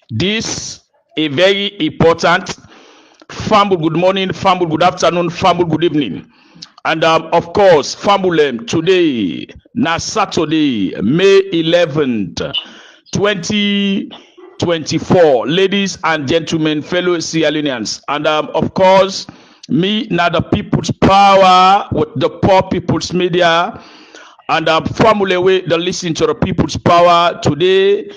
This a very important Fumble, good morning, Fumble, good afternoon, Fumble, good evening. And of course, Fumble today, na Saturday, May 11th, 2024. Ladies and gentlemen, fellow Sierra Leoneans. And of course, me, now the people's power with the poor people's media. And Family way the listen to the people's power today.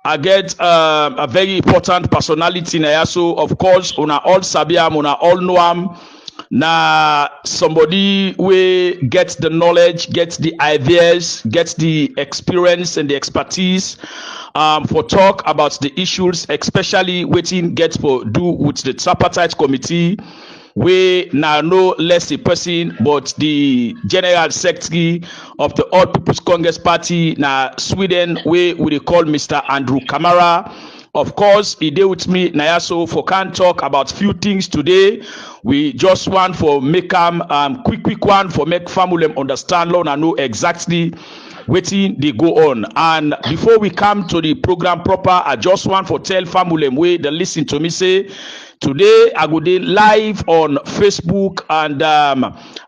I get a very important personality na so of course una all sabiam una all know am na somebody we get the knowledge, get the ideas, get the experience and the expertise for talk about the issues, especially waiting get for do with the tripartite committee. We now no less a person but the general secretary of the All People's Congress Party na Sweden, we call Mr. Andrew Kamara. Of course, he did with me now, so for can talk about few things today. We just want for make quick one for make family understand law and know exactly waiting they go on. And before we come to the program proper, I just want for tell family way they listen to me say today I go dey live on Facebook and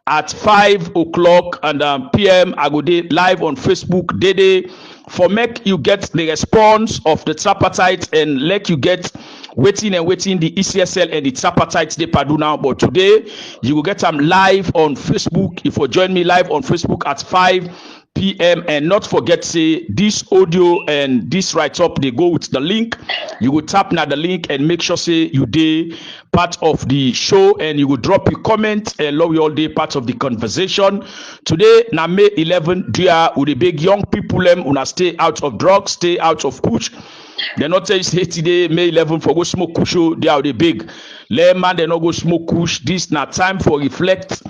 at 5 o'clock and PM I go dey live on Facebook day for make you get the response of the tripartite and let you get waiting the ECSL and the tripartite they do now. But today you will get them live on Facebook. If you join me live on Facebook at 5 PM and not forget say this audio and this write up they go with the link. You will tap now the link and make sure say you day part of the show and you will drop a comment and love you all day part of the conversation. Today na May 11 dear with the big young people una stay out of drugs, stay out of kush. They not tell you say today May 11 for go smoke kusho, they are the big. Let man they not go smoke kush. This na time for reflect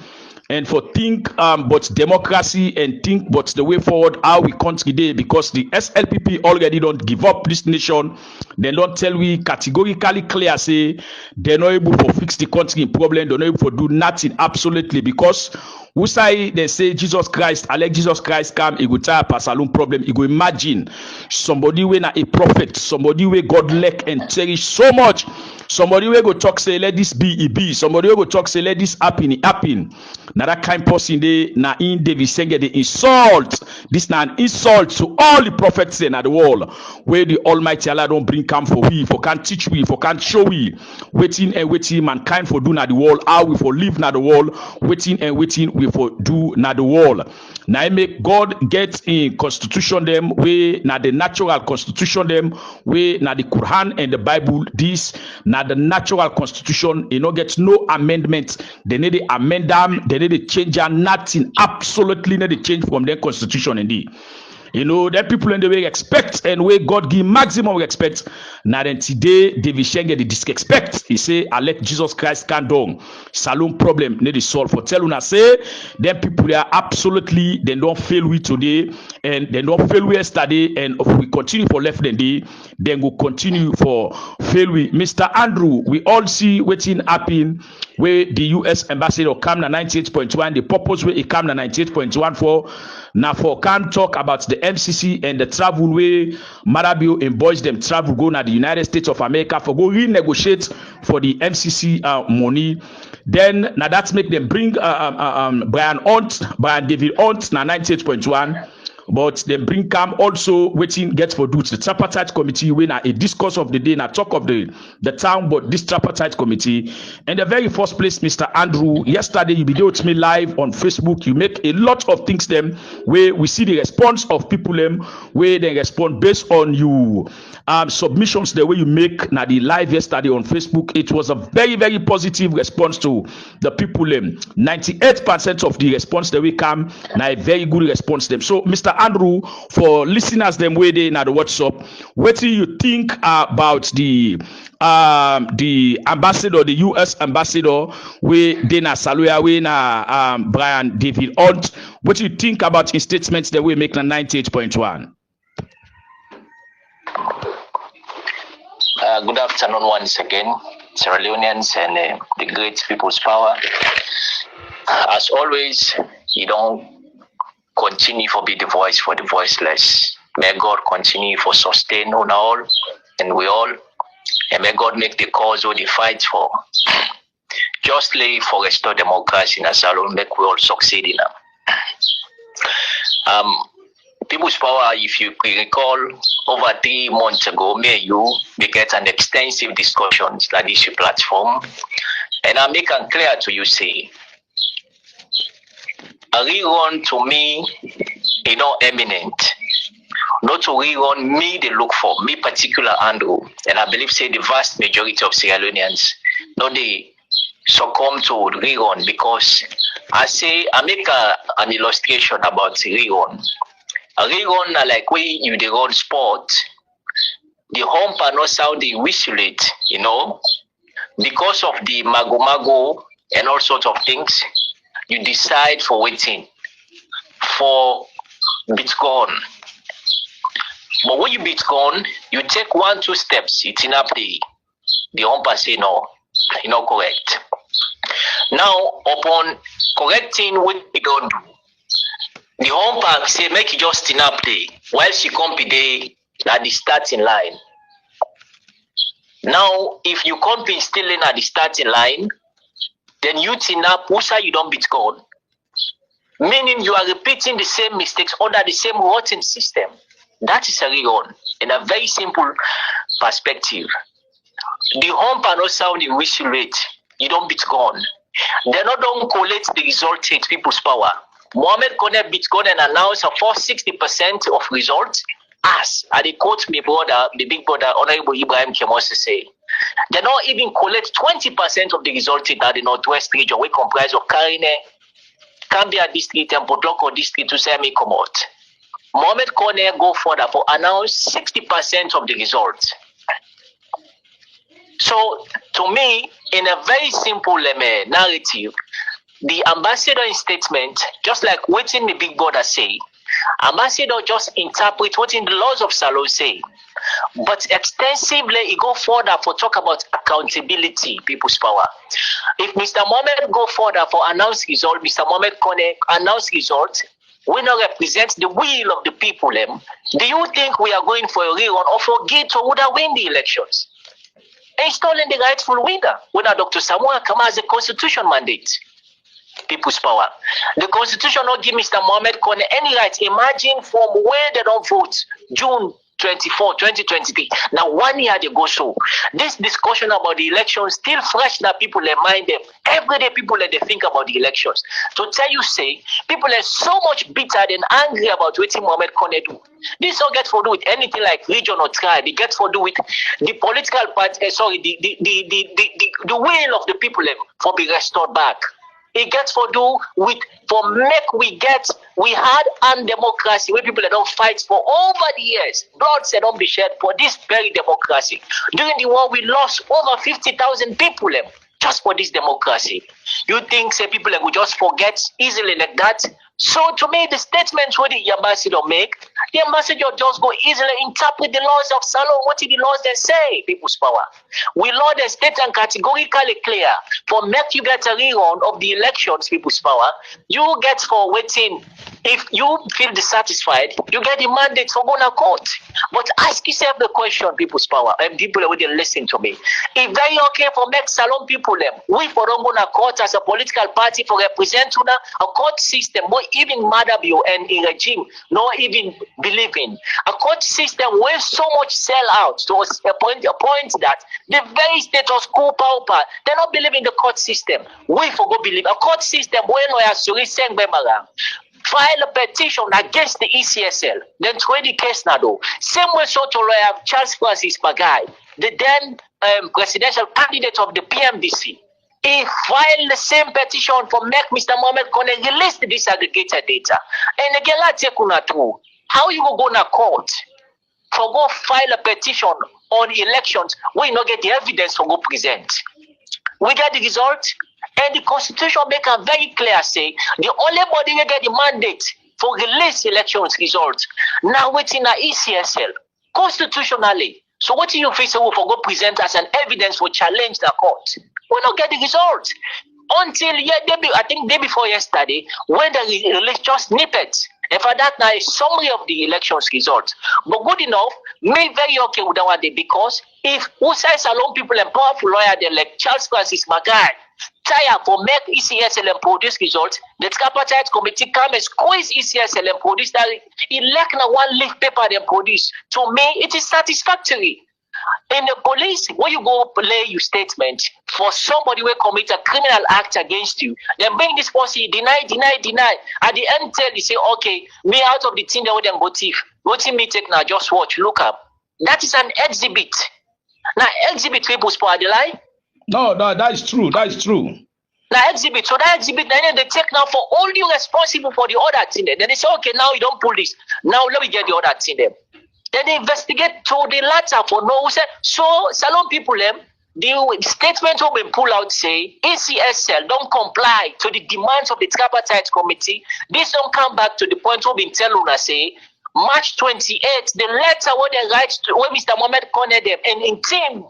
and for think but democracy and think but the way forward how we country day because the SLPP already don't give up this nation. They don't tell we categorically clear say they're not able to fix the country in problem, they're not able to do nothing absolutely because who say they say Jesus Christ, I let Jesus Christ come, he go tire pass alone problem. You go imagine somebody when a prophet, somebody where God like and cherish so much, somebody where go talk say let this be it be, somebody where go talk say let this happen it happen. Now that kind person they na in David saying the insult. This na an insult to all the prophets in the world where the Almighty Allah don't bring come for we, for can't teach we, for can't show we, waiting and waiting mankind for do na the world, how we for live na the world, waiting and waiting we for do na the world. Now I make God get in constitution them way na the natural constitution them way na the Quran and the Bible. This na the natural constitution. You know get no amendments. They need to amend them. They need to change them. Nothing. Absolutely need to change from their constitution indeed. You know, that people in the way expect and where God give maximum respect. Now then today, David Shenge the disrespect. He say, I let Jesus Christ can down. Saloon problem need to solve. For tell una say, them people they are absolutely they don't fail we today and they don't fail we yesterday. And if we continue for left than day, then we'll continue for fail we. Mr. Andrew, we all see waiting happen where the US ambassador come na 98.1. The purpose where he come na 98.1 for. Now for can talk about the MCC and the travel way Marabio and boys them travel go na the United States of America for go renegotiate for the MCC money. Then now that make them bring Brian David Hunt na 98.1. But they bring come also waiting get for do the tripartite committee when a discourse of the day na talk of the town but this tripartite committee. In the very first place, Mr. Andrew, yesterday you be there with me live on Facebook. You make a lot of things them where we see the response of people them where they respond based on you submissions the way you make na the live yesterday on Facebook. It was a very very positive response to the people them. 98% of the response that we come na a very good response them. So Mr. Andrew, for listeners them way they na the WhatsApp, what do you think about the ambassador, the US ambassador, we they na Saluya, we na Brian David Hunt? What do you think about his statements that we make na 98.1? Good afternoon once again, Sierra Leoneans and the great people's power. As always, you don't continue for be the voice for the voiceless. May God continue for sustain on all and we all, and may God make the cause or the fight for justly for restore democracy in a salon, make we all succeed in them. People's Power, if you recall, over 3 months ago, we get an extensive discussion at this platform, and I make it clear to you, say, a rerun to me is not eminent. Not to rerun me, they look for me particular Andrew, and I believe say the vast majority of Sierra Leoneans, no, they succumb to rerun because I make an illustration about rerun. A rerun like we you the run sport, the hump are not sound the whistle it, you know, because of the mago and all sorts of things. You decide for waiting for Bitcoin. But when you Bitcoin, you take 1-2 steps, it's enough the umpire say no, you know, correct. Now, upon correcting what you don't do, the umpire say make you just enough the while she come day at the starting line. Now, if you come be still in at the starting line, then you tin up who's you don't Bitcoin. Meaning you are repeating the same mistakes under the same rotten system. That is a rerun in a very simple perspective. The hump are not sounding whistle rate. You don't Bitcoin. They not don't collect the result takes People's Power. Mohammed connect Bitcoin and announce a 60% of results. As they quote me brother, the big brother, Honorable Ibrahim Kemosi say. They not even collect 20% of the results that the Northwest region, we comprise of Karine, Cambia district and Potloko district to say me come out. Mohammed Kone go further for announce 60% of the results. So to me, in a very simple narrative, the ambassador in statement, just like what in the big brother say, ambassador just interpret what in the laws of Salo say. But extensively, he go further for talk about accountability, People's Power. If Mr. Mohammed go further for announce result, Mr. Mohammed Kone announce result, we not represent the will of the people. Do you think we are going for a rerun or for Gato would have win the elections? Installing the rightful winner, when Dr. Samoa come as a constitution mandate. People's Power. The constitution not give Mr. Mohammed Kone any rights. Imagine from where they don't vote, June 24, 2023. Now 1 year they go so. This discussion about the elections still fresh that people mind them. Every day people they think about the elections. To tell you say, people are so much bitter and angry about what Mohammed Kone do. This all gets to do with anything like region or tribe. It gets to do with the political party, the will of the people for be restored back. It gets to do with for make we had democracy where people don't fight for over the years. Blood said don't be shed for this very democracy. During the war we lost over 50,000 people just for this democracy. You think say people will just forget easily like that? So to me, the statements what the ambassador make, the ambassador just go easily interpret the laws of Salon. What did the laws then say? People's Power. We law the state and categorically clear for make you get a rerun of the elections. People's Power. You get for waiting. If you feel dissatisfied, you get the mandate for going to court. But ask yourself the question, People's Power, and people will listen to me. If they okay for make Salon people we for don't go to court as a political party for represent a court system, more even mother you and a regime, not even believe in. A court system where so much sell out to a point that the very status quo power, they not believe in the court system. We for go believe a court system where lawyers to send file a petition against the ECSL, then try the case now though. Same way so to lawyer Charles Francis Bagai, the then presidential candidate of the PMDC. He filed the same petition for make Mr. Mohammed Kone release the disaggregated data. And again, let's take through. How you go to court for go file a petition on elections when you not get the evidence for go present? We get the result. And the Constitution make a very clear say the only body will get the mandate for release elections results. Now waiting at ECSL constitutionally. So what do you feel so for go present as an evidence for challenge the court? We not get the results until I think day before yesterday when they release just snippets. And for that now a summary of the elections results. But good enough Me very okay with that one day, because if Usai Salon people and powerful lawyer them like Charles Francis Magai tire for make ECSL and produce results, the Tripartite committee come and squeeze ECSL and produce that elect na one leaf paper they produce. To me, it is satisfactory. In the police, when you go play your statement for somebody who commit a criminal act against you, then bring this policy, deny. At the end, tell you say, okay, me out of the thing they would then go thief. What me take now? Just watch, look up. That is an exhibit. Now, exhibit people spoil the lie. No, that is true. That is true. Now, exhibit. So that exhibit, then they take now for all you responsible for the other thing. Then they say, okay, now you don't pull this. Now let me get the other thing then. Then they investigate to the latter for no. So, Salon people, the statement will be pulled out say ACSL don't comply to the demands of the Tripartite committee. This don't come back to the point where we tell Una say March 28, the letter where they write to where Mr. Mohamed Kone them and in team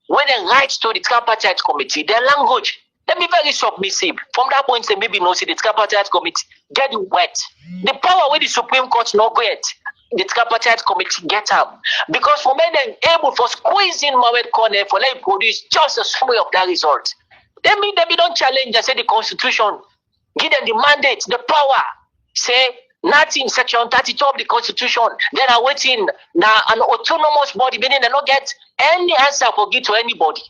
when they write to the Tripartite committee, their language. Let me very submissive. From that point, they maybe no see the Tripartite committee get wet. The power where the Supreme Court not get. The Tripartite committee get up because for men then able for squeezing Mohamed Kone for let produce just a summary of that result. They don't challenge and say the constitution, give them the mandate, the power. Say nothing section 32 of the constitution. Then are waiting now an autonomous body, meaning they don't get any answer for give to anybody.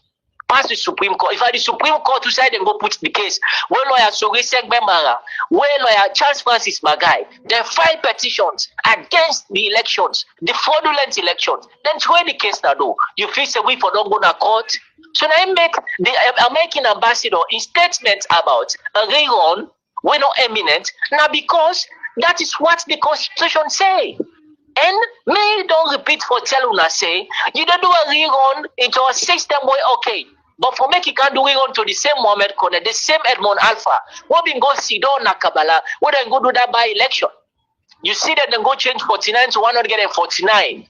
Pass the Supreme Court. If the Supreme Court to say them go put the case, where lawyer Sorisek Bemara, where lawyer Charles Francis Magai, they file petitions against the elections, the fraudulent elections. Then throw the case now, though. You feel say we for don't go to court. So now I make the American ambassador in statements about a rerun, we're not eminent. Now because that is what the constitution say. And me don't repeat for tell una say you don't do a rerun into a system where okay. But for make you can do rerun to the same Mohamed Kone, the same Edmond Alpha, what been go see down na Kabbalah, what then go do that by election. You see that then go change 49 to 149.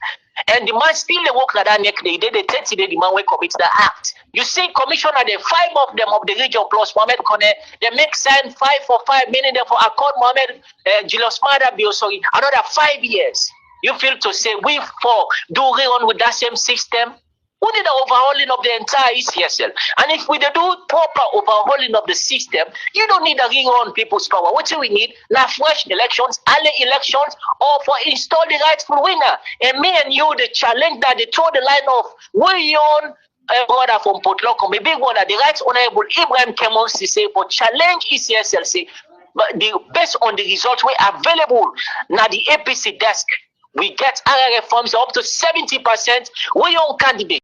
And the man still they work like that next day, they 30 day the man will commit the act. You see, commissioner, the 5 of them of the region plus Mohamed Kone, they make sign 5 for 5, meaning they for accord Mohamed Julius Mada sorry, another 5 years. You feel to say we for do rerun with that same system? We did the overhauling of the entire ECSL. And if we do proper overhauling of the system, you don't need a rerun people's power. What do we need? Now fresh elections, early elections, or for install the rightful winner. And me and you, the challenge that they throw the line of William brother from Port Locom, a big one that the right honorable Ibrahim Kemon say for challenge ECSL say, but based on the results we are available now the APC desk. We get other reforms up to 70%. We own candidate.